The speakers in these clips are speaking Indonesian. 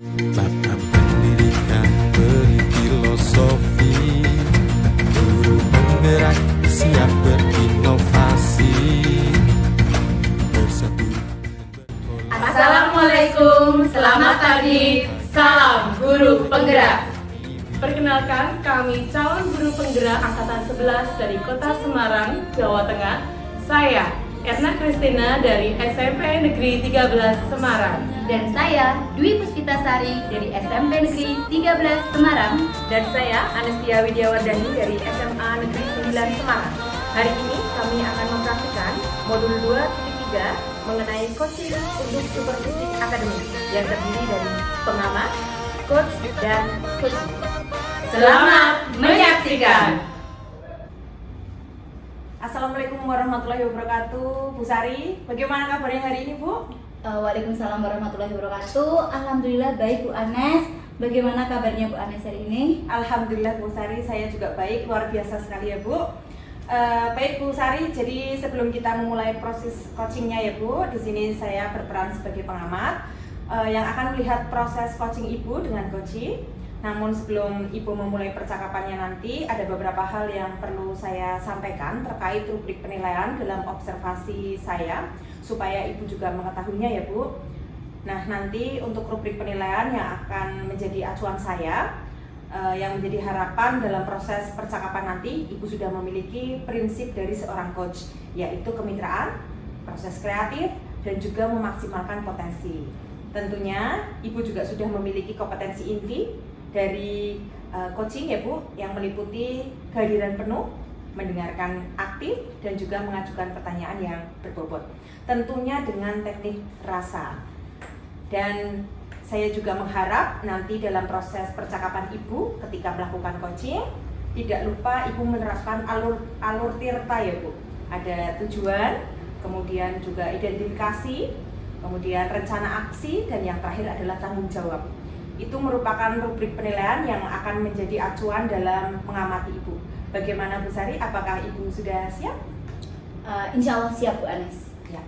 Batang pendidikan beri filosofi, guru penggerak siap berinovasi, bersatu. Assalamualaikum, selamat pagi, salam guru penggerak. Perkenalkan, kami calon guru penggerak Angkatan 11 dari Kota Semarang, Jawa Tengah. Saya, Erna Kristina dari SMP Negeri 13 Semarang. Dan saya, Dwi Puspitasari dari SMP Negeri 13 Semarang. Dan saya, Anestia Widiawardani dari SMA Negeri 9 Semarang. Hari ini kami akan mempraktikkan modul 2.3 mengenai coaching untuk supervisi akademik yang terdiri dari pengamat, coach, dan coaching. Selamat menyaksikan. Assalamualaikum warahmatullahi wabarakatuh. Bu Sari, bagaimana kabarnya hari ini, Bu? Waalaikumsalam warahmatullahi wabarakatuh. Alhamdulillah baik Bu Anes. Bagaimana kabarnya Bu Anes hari ini? Alhamdulillah Bu Sari, saya juga baik, luar biasa sekali ya Bu. Baik Bu Sari, jadi sebelum kita memulai proses coachingnya ya Bu, di sini saya berperan sebagai pengamat yang akan melihat proses coaching Ibu dengan coaching. Namun sebelum Ibu memulai percakapannya nanti, ada beberapa hal yang perlu saya sampaikan terkait rubrik penilaian dalam observasi saya, supaya Ibu juga mengetahuinya ya Bu. Nah, nanti untuk rubrik penilaian yang akan menjadi acuan saya, yang menjadi harapan dalam proses percakapan nanti, Ibu sudah memiliki prinsip dari seorang coach, yaitu kemitraan, proses kreatif, dan juga memaksimalkan potensi. Tentunya Ibu juga sudah memiliki kompetensi inti dari coaching ya Bu, yang meliputi kehadiran penuh, mendengarkan aktif, dan juga mengajukan pertanyaan yang berbobot, tentunya dengan teknik rasa. Dan saya juga mengharap nanti dalam proses percakapan Ibu ketika melakukan coaching, tidak lupa Ibu menerapkan alur tirta ya Bu. Ada tujuan, kemudian juga identifikasi, kemudian rencana aksi, dan yang terakhir adalah tanggung jawab. Itu merupakan rubrik penilaian yang akan menjadi acuan dalam mengamati Ibu. Bagaimana Bu Sari, apakah Ibu sudah siap? Insya Allah siap Bu Anes. Ya.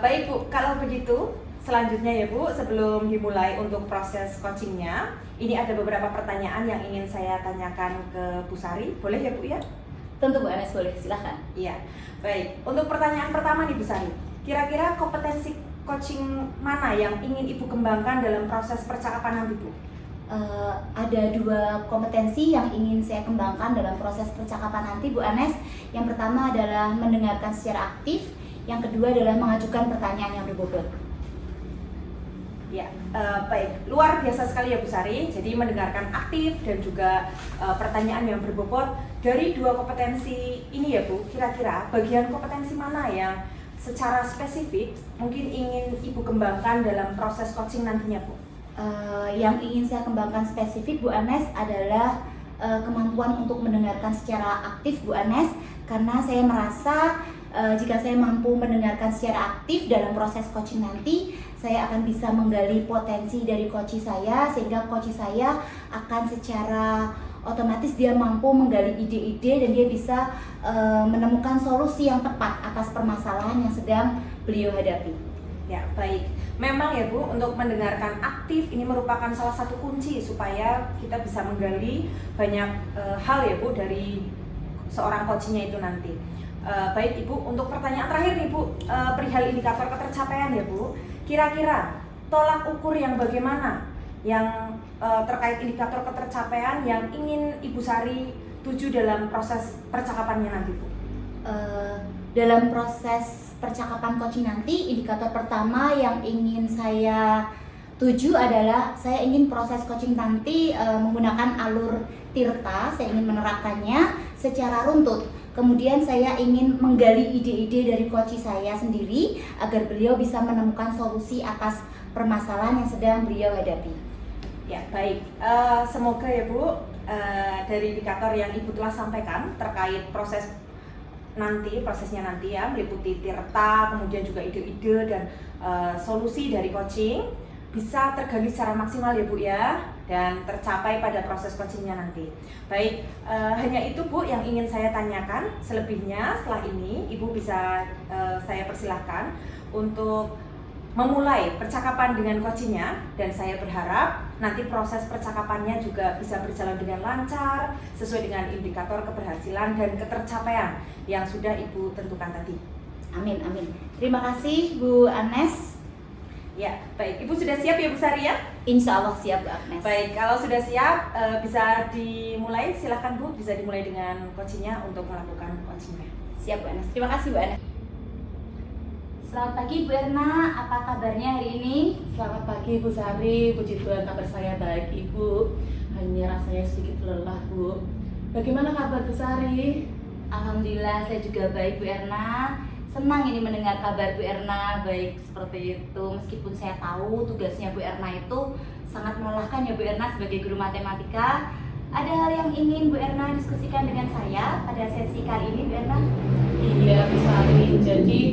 Baik Bu, kalau begitu selanjutnya ya Bu, sebelum dimulai untuk proses coachingnya, ini ada beberapa pertanyaan yang ingin saya tanyakan ke Bu Sari. Boleh ya Bu ya? Tentu Bu Anes, boleh, silahkan. Iya. Baik, untuk pertanyaan pertama nih Bu Sari, kira-kira kompetensi coaching mana yang ingin Ibu kembangkan dalam proses percakapan nanti Bu? Ada dua kompetensi yang ingin saya kembangkan dalam proses percakapan nanti Bu Anes. Yang pertama adalah mendengarkan secara aktif, yang kedua adalah mengajukan pertanyaan yang berbobot. Ya, baik, luar biasa sekali ya Bu Sari. Jadi mendengarkan aktif dan juga pertanyaan yang berbobot. Dari dua kompetensi ini ya Bu, kira-kira bagian kompetensi mana yang secara spesifik mungkin ingin Ibu kembangkan dalam proses coaching nantinya Bu? Yang ingin saya kembangkan spesifik Bu Anes adalah kemampuan untuk mendengarkan secara aktif Bu Anes, karena saya merasa jika saya mampu mendengarkan secara aktif dalam proses coaching nanti, saya akan bisa menggali potensi dari coach saya, sehingga coach saya akan secara otomatis dia mampu menggali ide-ide dan dia bisa menemukan solusi yang tepat atas permasalahan yang sedang beliau hadapi. Ya, baik. Memang ya Bu, untuk mendengarkan aktif ini merupakan salah satu kunci supaya kita bisa menggali banyak hal ya Bu dari seorang coachnya itu nanti. Baik Ibu, untuk pertanyaan terakhir nih Bu, perihal indikator ketercapaian ya Bu, kira-kira tolak ukur yang bagaimana yang terkait indikator ketercapaian yang ingin Ibu Sari tuju dalam proses percakapannya nanti Bu? Dalam proses percakapan coaching nanti, indikator pertama yang ingin saya tuju adalah saya ingin proses coaching nanti menggunakan alur tirta. Saya ingin menerapkannya secara runtut. Kemudian saya ingin menggali ide-ide dari coach saya sendiri agar beliau bisa menemukan solusi atas permasalahan yang sedang beliau hadapi. Ya, baik. Semoga ya Bu, dari indikator yang Ibu telah sampaikan terkait prosesnya nanti ya, meliputi tirta, kemudian juga ide-ide dan solusi dari coaching bisa tergali secara maksimal ya Bu ya, dan tercapai pada proses coachingnya nanti. Baik, hanya itu Bu yang ingin saya tanyakan. Selebihnya setelah ini Ibu bisa saya persilahkan untuk memulai percakapan dengan coachingnya, dan saya berharap nanti proses percakapannya juga bisa berjalan dengan lancar sesuai dengan indikator keberhasilan dan ketercapaian yang sudah Ibu tentukan tadi. Amin, amin. Terima kasih Bu Anes. Ya, baik. Ibu sudah siap ya Bu Sari ya? Insya Allah siap Bu Agnes. Baik, kalau sudah siap bisa dimulai. Silahkan Bu, bisa dimulai dengan coachingnya untuk melakukan coachingnya. Siap Bu Anes. Terima kasih Bu Anes. Selamat pagi Bu Erna, apa kabarnya hari ini? Selamat pagi Bu Sari, puji Tuhan kabar saya baik Ibu. Hanya rasanya sedikit lelah Bu. Bagaimana kabar Bu Sari? Alhamdulillah saya juga baik Bu Erna. Senang ini mendengar kabar Bu Erna baik seperti itu. Meskipun saya tahu tugasnya Bu Erna itu sangat melelahkan ya Bu Erna sebagai guru matematika. Ada hal yang ingin Bu Erna diskusikan dengan saya pada sesi kali ini Bu Erna? Iya Bu Sari, jadi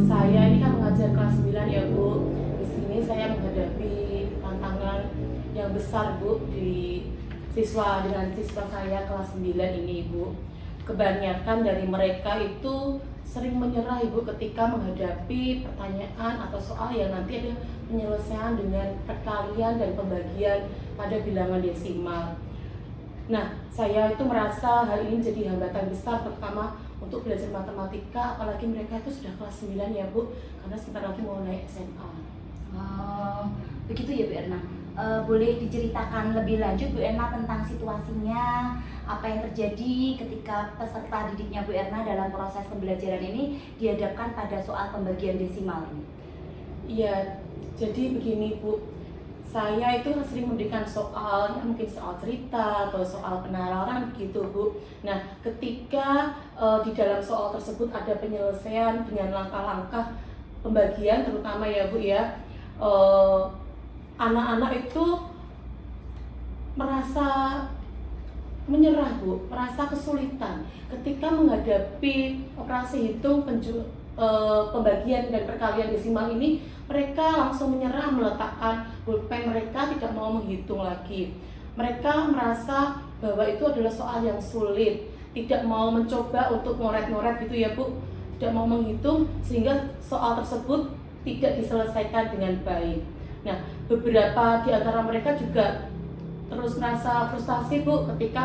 saya ini kan mengajar kelas 9 ya Bu. Di sini saya menghadapi tantangan yang besar Bu dengan siswa saya kelas 9 ini Bu. Kebanyakan dari mereka itu sering menyerah Ibu ketika menghadapi pertanyaan atau soal yang nanti ada penyelesaian dengan perkalian dan pembagian pada bilangan desimal. Nah, saya itu merasa hal ini jadi hambatan besar pertama untuk belajar matematika, apalagi mereka itu sudah kelas 9 ya Bu, karena sebentar lagi mau naik SMA. Oh, begitu ya Bu Erna. Boleh diceritakan lebih lanjut Bu Erna tentang situasinya, apa yang terjadi ketika peserta didiknya Bu Erna dalam proses pembelajaran ini dihadapkan pada soal pembagian desimal ini? Iya, jadi begini Bu, saya itu sering memberikan soal, ya mungkin soal cerita atau soal penalaran gitu Bu. Nah, ketika di dalam soal tersebut ada penyelesaian dengan langkah-langkah pembagian terutama ya Bu ya, anak-anak itu merasa menyerah Bu, merasa kesulitan ketika menghadapi operasi hitung pembagian dan perkalian desimal ini. Mereka langsung menyerah, meletakkan pulpen mereka, tidak mau menghitung lagi. Mereka merasa bahwa itu adalah soal yang sulit, tidak mau mencoba untuk ngoret-ngoret gitu ya Bu, tidak mau menghitung sehingga soal tersebut tidak diselesaikan dengan baik. Nah, beberapa di antara mereka juga terus merasa frustasi Bu ketika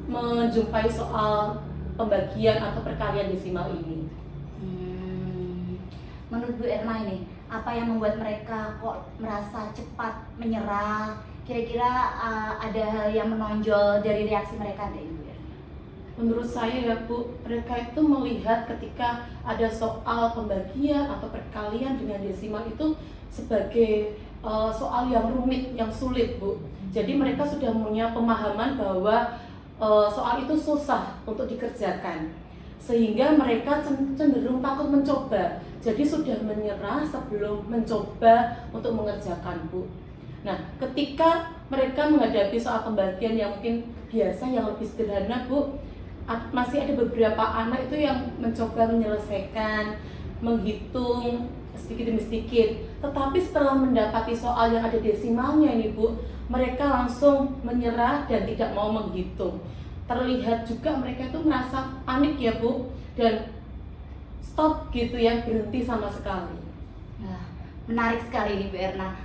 menjumpai soal pembagian atau perkalian desimal ini. Menurut Bu Erna ini, apa yang membuat mereka kok merasa cepat menyerah? Kira-kira ada hal yang menonjol dari reaksi mereka dari Bu Erna? Menurut saya ya Bu, mereka itu melihat ketika ada soal pembagian atau perkalian dengan desimal itu sebagai soal yang rumit, yang sulit Bu. Jadi mereka sudah punya pemahaman bahwa soal itu susah untuk dikerjakan, sehingga mereka cenderung takut mencoba. Jadi sudah menyerah sebelum mencoba untuk mengerjakan Bu. Nah, ketika mereka menghadapi soal pembagian yang mungkin biasa, yang lebih sederhana Bu, masih ada beberapa anak itu yang mencoba menyelesaikan, menghitung sedikit demi sedikit. Tetapi setelah mendapati soal yang ada desimalnya ini Bu, mereka langsung menyerah dan tidak mau menghitung. Terlihat juga mereka itu merasa panik ya Bu, dan stop gitu ya, berhenti sama sekali. Nah, menarik sekali ini Bu Erna.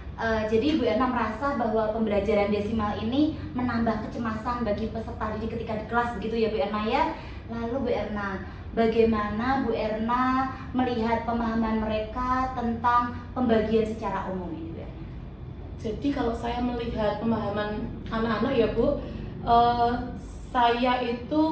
Jadi Bu Erna merasa bahwa pembelajaran desimal ini menambah kecemasan bagi peserta didik ketika di kelas, begitu ya Bu Erna ya. Lalu Bu Erna, bagaimana Bu Erna melihat pemahaman mereka tentang pembagian secara umum ini Bu Erna? Jadi kalau saya melihat pemahaman anak-anak ya Bu, saya itu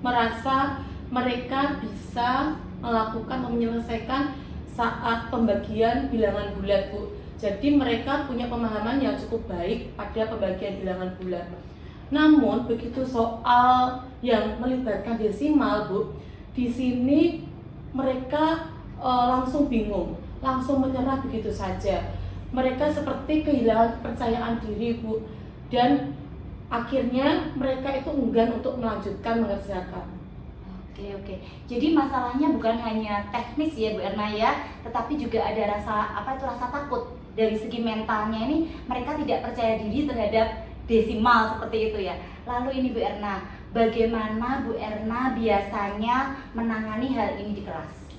merasa mereka bisa melakukan menyelesaikan saat pembagian bilangan bulat Bu. Jadi mereka punya pemahaman yang cukup baik pada pembagian bilangan bulat. Namun begitu soal yang melibatkan desimal Bu, di sini mereka langsung bingung, langsung menyerah begitu saja. Mereka seperti kehilangan kepercayaan diri Bu, dan akhirnya mereka itu enggan untuk melanjutkan mengerjakan. Oke. Jadi masalahnya bukan hanya teknis ya Bu Erna ya, tetapi juga ada rasa takut dari segi mentalnya ini. Mereka tidak percaya diri terhadap desimal seperti itu ya. Lalu ini Bu Erna, bagaimana Bu Erna biasanya menangani hal ini di kelas?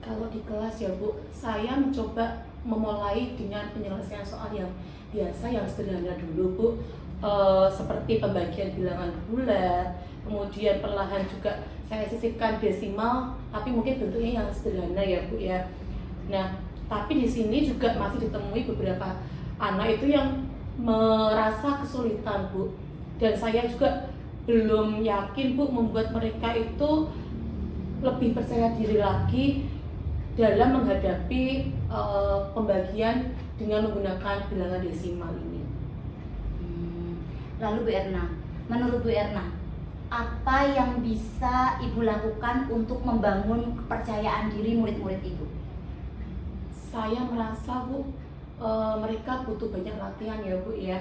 Kalau di kelas ya Bu, saya mencoba memulai dengan penyelesaian soal yang biasa, yang sederhana dulu Bu. Seperti pembagian bilangan bulat, kemudian perlahan juga saya sisipkan desimal, tapi mungkin bentuknya yang sederhana ya Bu ya. Nah, tapi di sini juga masih ditemui beberapa anak itu yang merasa kesulitan Bu, dan saya juga belum yakin Bu membuat mereka itu lebih percaya diri lagi dalam menghadapi pembagian dengan menggunakan bilangan desimal ini. Lalu Bu Erna, menurut Bu Erna, apa yang bisa Ibu lakukan untuk membangun kepercayaan diri murid-murid Ibu? Saya merasa Bu, mereka butuh banyak latihan ya Bu ya.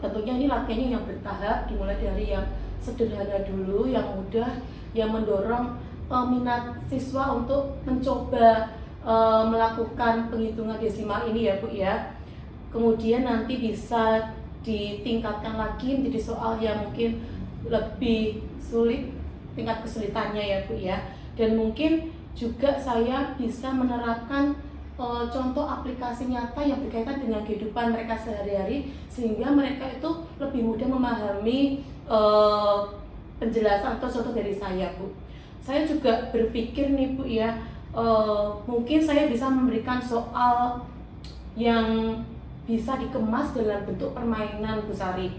Tentunya ini latihannya yang bertahap, dimulai dari yang sederhana dulu, yang mudah, yang mendorong minat siswa untuk mencoba melakukan penghitungan desimal ini ya Bu ya. Kemudian nanti bisa ditingkatkan lagi menjadi soal yang mungkin lebih sulit, tingkat kesulitannya ya Bu ya. Dan mungkin juga saya bisa menerapkan contoh aplikasi nyata yang berkaitan dengan kehidupan mereka sehari-hari, sehingga mereka itu lebih mudah memahami penjelasan atau contoh dari saya Bu. Saya juga berpikir nih Bu ya, mungkin saya bisa memberikan soal yang bisa dikemas dalam bentuk permainan Bu Sari,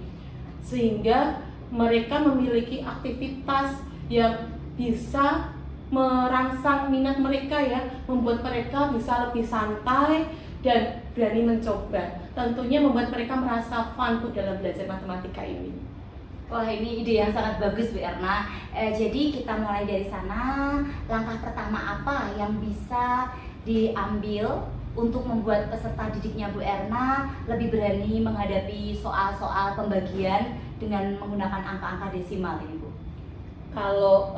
sehingga mereka memiliki aktivitas yang bisa merangsang minat mereka ya, membuat mereka bisa lebih santai dan berani mencoba. Tentunya membuat mereka merasa fun Bu dalam belajar matematika ini. Wah, ini ide yang sangat bagus Bu Erna. Jadi kita mulai dari sana. Langkah pertama apa yang bisa diambil untuk membuat peserta didiknya Bu Erna lebih berani menghadapi soal-soal pembagian dengan menggunakan angka-angka desimal ini Bu? Kalau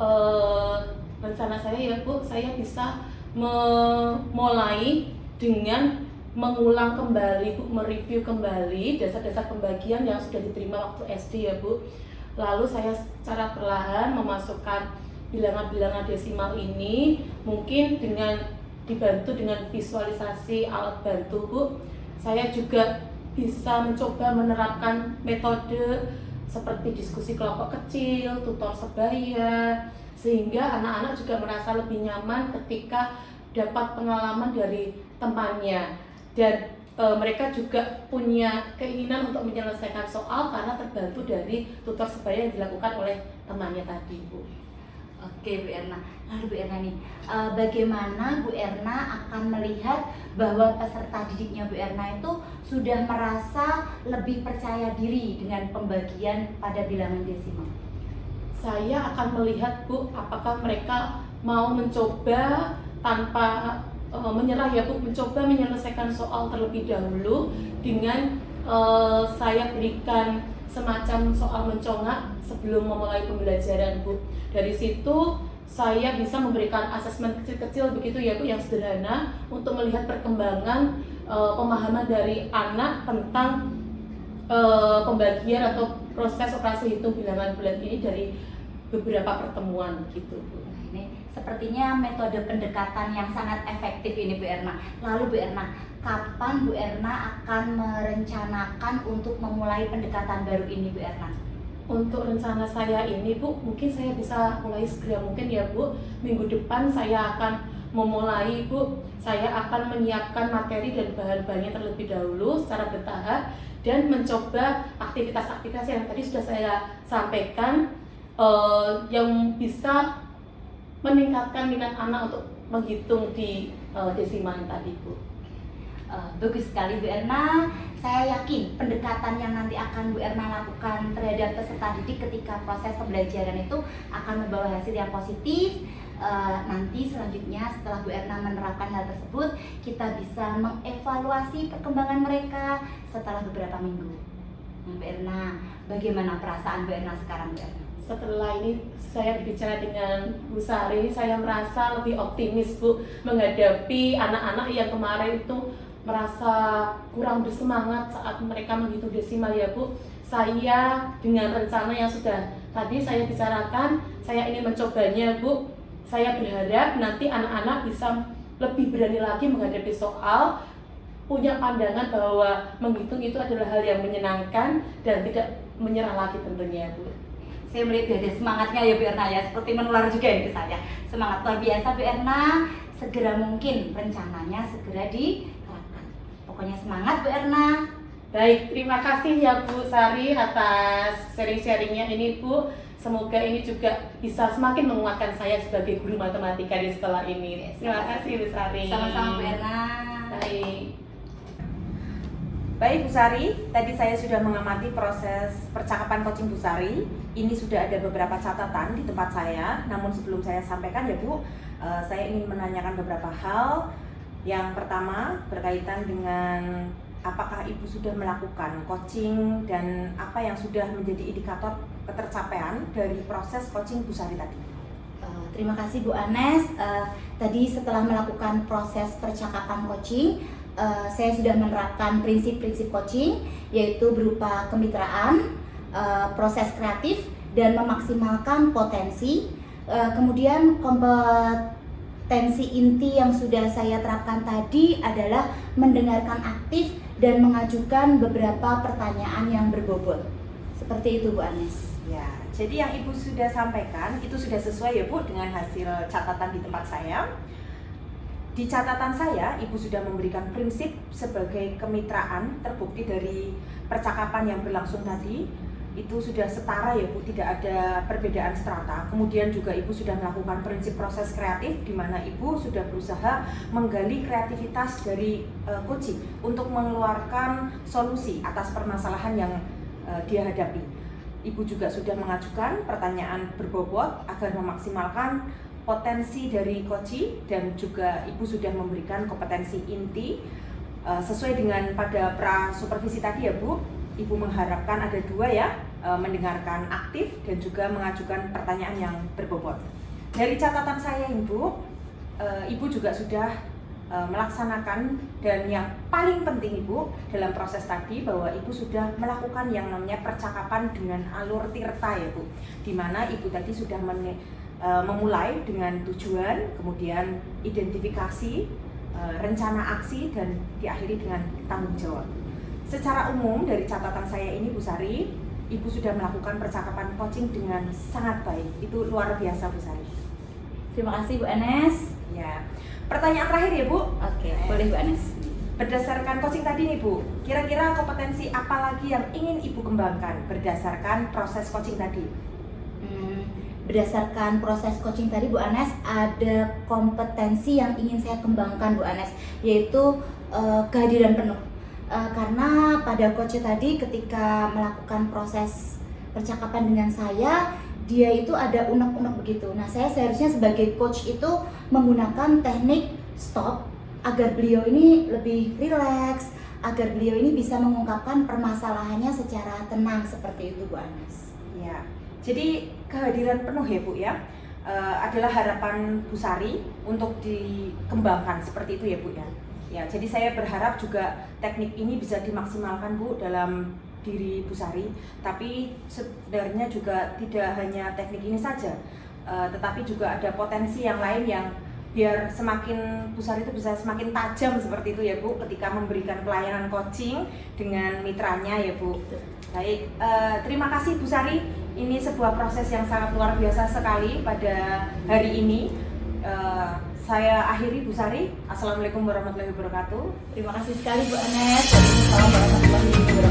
rencana saya ya Bu, saya bisa memulai dengan mengulang kembali Bu, mereview kembali dasar-dasar pembagian yang sudah diterima waktu SD ya Bu. Lalu saya secara perlahan memasukkan bilangan-bilangan desimal ini, mungkin dengan dibantu dengan visualisasi alat bantu Bu. Saya juga bisa mencoba menerapkan metode seperti diskusi kelompok kecil, tutor sebaya, sehingga anak-anak juga merasa lebih nyaman ketika dapat pengalaman dari temannya, dan mereka juga punya keinginan untuk menyelesaikan soal karena terbantu dari tutor sebaya yang dilakukan oleh temannya tadi Bu. Oke Bu Erna, lalu Bu Erna nih, bagaimana Bu Erna akan melihat bahwa peserta didiknya Bu Erna itu sudah merasa lebih percaya diri dengan pembagian pada bilangan desimal? Saya akan melihat Bu, apakah mereka mau mencoba tanpa menyerah ya Bu, mencoba menyelesaikan soal terlebih dahulu dengan saya berikan semacam soal mencongak sebelum memulai pembelajaran Bu. Dari situ saya bisa memberikan asesmen kecil-kecil begitu ya Bu, yang sederhana untuk melihat perkembangan pemahaman dari anak tentang pembagian atau proses operasi hitung bilangan bulat ini dari beberapa pertemuan gitu Bu. Ini sepertinya metode pendekatan yang sangat efektif ini Bu Erna. Lalu Bu Erna, kapan Bu Erna akan merencanakan untuk memulai pendekatan baru ini Bu Erna? Untuk rencana saya ini Bu, mungkin saya bisa mulai segera mungkin ya Bu. Minggu depan saya akan memulai Bu. Saya akan menyiapkan materi dan bahan-bahannya terlebih dahulu secara bertahap dan mencoba aktivitas-aktivitas yang tadi sudah saya sampaikan yang bisa meningkatkan minat anak untuk menghitung di desimal yang tadi Bu. Bagus sekali Bu Erna. Saya yakin pendekatan yang nanti akan Bu Erna lakukan terhadap peserta didik ketika proses pembelajaran itu akan membawa hasil yang positif. Nanti selanjutnya setelah Bu Erna menerapkan hal tersebut, kita bisa mengevaluasi perkembangan mereka setelah beberapa minggu. Nah, Bu Erna, bagaimana perasaan Bu Erna sekarang Bu Erna? Setelah ini saya berbicara dengan Bu Sari, saya merasa lebih optimis Bu menghadapi anak-anak yang kemarin itu merasa kurang bersemangat saat mereka menghitung desimal ya Bu. Saya dengan rencana yang sudah tadi saya bicarakan, saya ingin mencobanya Bu saya berharap nanti anak-anak bisa lebih berani lagi menghadapi soal, punya pandangan bahwa menghitung itu adalah hal yang menyenangkan dan tidak menyerah lagi tentunya, Bu. Saya melihat ada semangatnya ya Bu Erna ya, seperti menular juga ini ke saya. Semangat luar biasa Bu Erna, segera mungkin rencananya segera diterapkan. Pokoknya semangat Bu Erna. Baik, terima kasih ya Bu Sari atas sharing-sharingnya ini Bu. Semoga ini juga bisa semakin menguatkan saya sebagai guru matematika di sekolah ini. Terima kasih Bu Sari. Sama-sama Bu Erna. Baik Bu Sari, tadi saya sudah mengamati proses percakapan coaching Bu Sari. Ini sudah ada beberapa catatan di tempat saya. Namun sebelum saya sampaikan ya Bu, saya ingin menanyakan beberapa hal. Yang pertama berkaitan dengan apakah Ibu sudah melakukan coaching dan apa yang sudah menjadi indikator ketercapaian dari proses coaching Bu Sari tadi? Terima kasih Bu Anes. Tadi setelah melakukan proses percakapan coaching, saya sudah menerapkan prinsip-prinsip coaching, yaitu berupa kemitraan, proses kreatif, dan memaksimalkan potensi. Kemudian kompetensi inti yang sudah saya terapkan tadi adalah mendengarkan aktif dan mengajukan beberapa pertanyaan yang berbobot. Seperti itu Bu Anes. Ya, jadi yang Ibu sudah sampaikan itu sudah sesuai ya Bu dengan hasil catatan di tempat saya. Di catatan saya, Ibu sudah memberikan prinsip sebagai kemitraan terbukti dari percakapan yang berlangsung tadi. Itu sudah setara ya Bu, tidak ada perbedaan strata. Kemudian juga Ibu sudah melakukan prinsip proses kreatif, di mana Ibu sudah berusaha menggali kreativitas dari coaching untuk mengeluarkan solusi atas permasalahan yang dia hadapi. Ibu juga sudah mengajukan pertanyaan berbobot agar memaksimalkan potensi dari coaching, dan juga Ibu sudah memberikan kompetensi inti sesuai dengan pada pra supervisi tadi ya Bu. Ibu mengharapkan ada dua ya, mendengarkan aktif dan juga mengajukan pertanyaan yang berbobot. Dari catatan saya Ibu, Ibu juga sudah melaksanakan, dan yang paling penting Ibu dalam proses tadi bahwa Ibu sudah melakukan yang namanya percakapan dengan alur tirta ya Bu, dimana Ibu tadi sudah memulai dengan tujuan, kemudian identifikasi, rencana aksi, dan diakhiri dengan tanggung jawab. Secara umum dari catatan saya ini Bu Sari, Ibu sudah melakukan percakapan coaching dengan sangat baik. Itu luar biasa Bu Sari. Terima kasih Bu Anes. Ya. Pertanyaan terakhir ya Bu. Oke, boleh Bu Anes. Berdasarkan coaching tadi nih Bu, kira-kira kompetensi apa lagi yang ingin Ibu kembangkan berdasarkan proses coaching tadi? Berdasarkan proses coaching tadi Bu Anes, ada kompetensi yang ingin saya kembangkan Bu Anes, yaitu kehadiran penuh. Karena pada coach tadi ketika melakukan proses percakapan dengan saya, dia itu ada unek-unek begitu. Nah, saya seharusnya sebagai coach itu menggunakan teknik stop agar beliau ini lebih rileks, agar beliau ini bisa mengungkapkan permasalahannya secara tenang, seperti itu Bu Anes. Ya, jadi kehadiran penuh ya Bu ya, adalah harapan Bu Sari untuk dikembangkan seperti itu ya Bu ya. Ya, jadi saya berharap juga teknik ini bisa dimaksimalkan Bu dalam diri Bu Sari, tapi sebenarnya juga tidak hanya teknik ini saja, tetapi juga ada potensi yang lain yang biar semakin Bu Sari itu bisa semakin tajam seperti itu ya Bu ketika memberikan pelayanan coaching dengan mitranya ya Bu. Baik, terima kasih Bu Sari, ini sebuah proses yang sangat luar biasa sekali pada hari ini. Saya akhiri Bu Sari. Assalamualaikum warahmatullahi wabarakatuh. Terima kasih sekali Bu Anes. Waalaikumsalam warahmatullahi wabarakatuh.